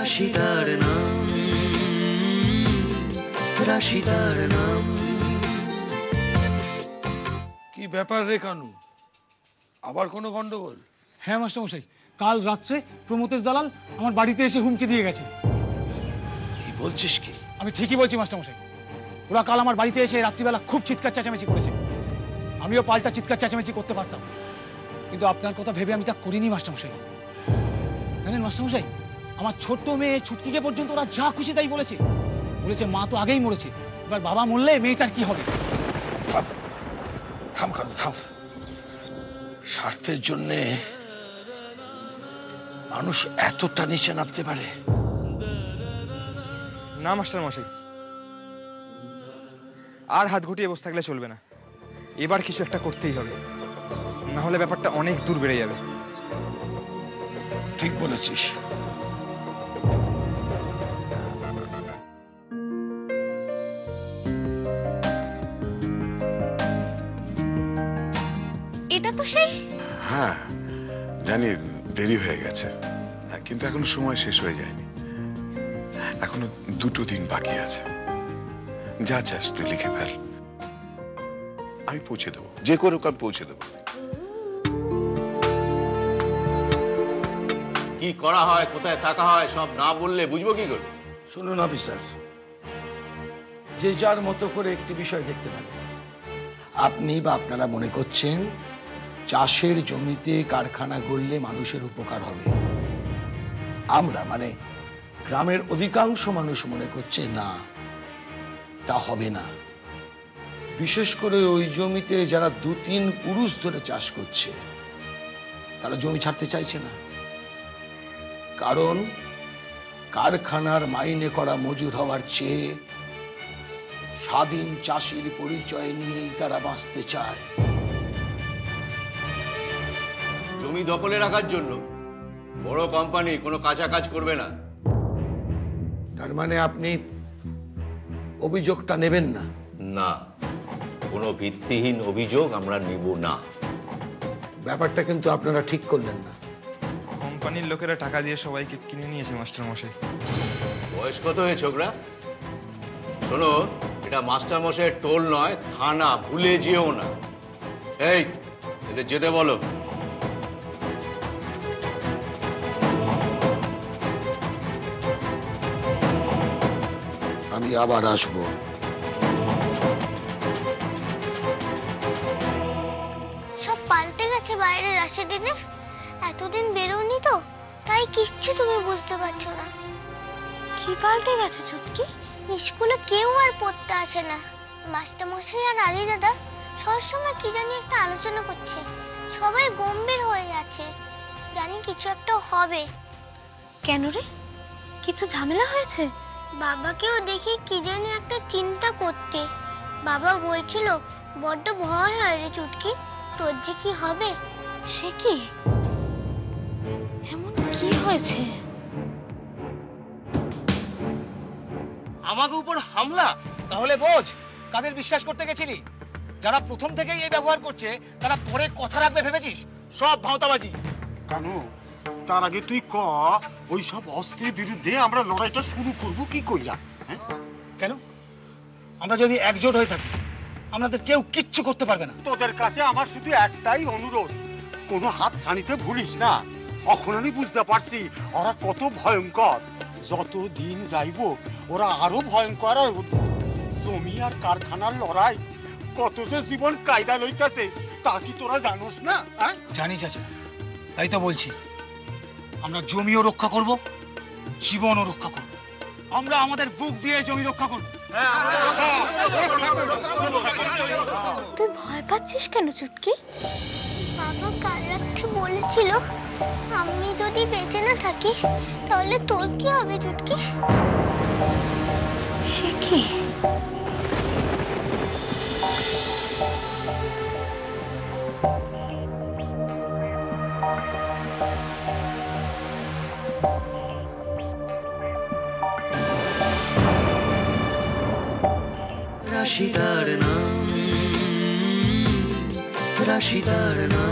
রাশিদার নাম, রাশিদার নাম। কি ব্যাপার রে কানু, আবার কোনো গন্ডগোল? হ্যাঁ মাস্টারমশাই, কাল রাত্রে প্রমথেশ দালাল আমার বাড়িতে এসে হুমকি দিয়ে গেছে। কি বলছিস কি? আমি ঠিকই বলছি মাস্টারমশাই। ওরা কাল আমার বাড়িতে এসে রাত্রিবেলা খুব চিৎকার চেঁচামেচি করেছে। আমিও পাল্টা চিৎকার চেঁচামেচি করতে পারতাম, কিন্তু আপনার কথা ভেবে আমি তা করিনি মাস্টারমশাই। জানেন মাস্টারমশাই, আমার ছোট্ট মেয়ে ছুটকিকে পর্যন্ত ওরা যা খুশি তাই বলেছে। বলেছে মা তো আগেই মরেছে, এবার বাবা মরলে মেয়েটার কি হবে। থাম থাম কানু থাম। স্বার্থের জন্যে মানুষ এতটা নিচে নামতে পারে? না মাস্টারমশাই, আর হাত গুটিয়ে বসে থাকলে চলবে না। এবার কিছু একটা করতেই হবে, না হলে ব্যাপারটা অনেক দূর বেড়ে যাবে। ঠিক বলেছিস। এটা তো সেই। হ্যাঁ জানি, দেরি হয়ে গেছে, কিন্তু এখনো সময় শেষ হয়ে যায়নি। এখনো 2টো দিন বাকি আছে। যা চাস তুই লিখে ফেল, আমি পৌঁছে দেবো, যে করে আমি পৌঁছে দেবো। কি করা হয়, কোথায় থাকা হয়, সব না বললে বুঝবো কি করে? শুনুন অফিসার, যে যার মতো করে একটি বিষয় দেখতে পারে। আপনি বা আপনারা মনে করছেন চাষের জমিতে কারখানা গড়লে মানুষের উপকার হবে। আমরা মানে গ্রামের অধিকাংশ মানুষ মনে করছে না, তা হবে না। বিশেষ করে ওই জমিতে যারা 2-3 পুরুষ ধরে চাষ করছে, তারা জমি ছাড়তে চাইছে না। কারণ কারখানার মাইনে করা মজুর হওয়ার চেয়ে স্বাধীন চাষির পরিচয় নিয়েই তারা বাঁচতে চায়। জমি দখলে রাখার জন্য বড় কোম্পানি কোনো কাঁচা কাজ করবে না। তার মানে আপনি অভিযোগটা নেবেন না? না, কোনো ভিত্তিহীন অভিযোগ আমরা নিব না। ব্যাপারটা কিন্তু আপনারা ঠিক করলেন না। কোম্পানির লোকেরা টাকা দিয়ে সবাইকে কিনে নিয়েছে মাস্টারমশাই। বয়স কত হয়েছে ছোকরা? শোনো, এটা মাস্টারমশাইয়ের টোল নয়, থানা, ভুলে যেও না। এই, এদের যেতে বলো। আমি আবার আসবো। সব পাল্টে গেছে বাইরে রাশেদিনে। এতদিন বেরোনি তো, তাই কিচ্ছু তুমি বুঝতে পারছো না। কি পাল্টে গেছে চুটকি? স্কুলে কেউ আর পড়তে আসে না। মাস্টারমশাই আর আদি দাদা সবসময় কি জানি একটা আলোচনা করছে। সবাই গম্ভীর হয়ে যাচ্ছে, জানি কিছু একটা হবে। কেন রে, কিছু ঝামেলা হয়েছে? বাবাকেও দেখি কি জানি একটা চিন্তা করতে। বাবা বলছিল বড্ড ভয় হয় রে চুটকি, তোর যে কি হবে। সে কি, এমন কি হয়েছে? আমাকে উপর হামলা? তাহলে বোঝ কাদের বিশ্বাস করতে গেছিলি। যারা প্রথম থেকেই এই ব্যবহার করছে, তারা পরে কথা রাখবে ভেবেছিস? সব ভাঁওতাবাজি। কানু, তার আগে তুই ক, ওই সব অস্ত্রের বিরুদ্ধে আমরা লড়াইটা শুরু করব কি কইরা? হ্যাঁ কেন? আমরা যদি একজোট হয়ে থাকি, আমাদের কেউ কিচ্ছু করতে পারবে না। তোদের কাছে আমার শুধু একটাই অনুরোধ, কোনো হাত ছানিতে ভুলিস না। এখন আমি বুঝতে পারছি ওরা কত ভয়ঙ্কর। যত দিন যাইব ওরা আরো ভয়ঙ্কর হয়ে উঠবে। জমি আর কারখানার লড়াই কত যে জীবন কায়দা লইতাছে, তা কি তোরা জানোস না? জানি চাচা, তাই তো বলছি, আমরা জমিও রক্ষা করব, জীবনও রক্ষা করব। আমরা আমাদের বুক দিয়ে জমি রক্ষা করব। তুই ভয় পাচ্ছিস কেন চুটকি? বাবা কাল রাত্রে বলেছিল আমি যদি বেঁচে না থাকি তাহলে তোর কি হবে চুটকি। সে কি? রাশিদার নাম, রাশিদার নাম।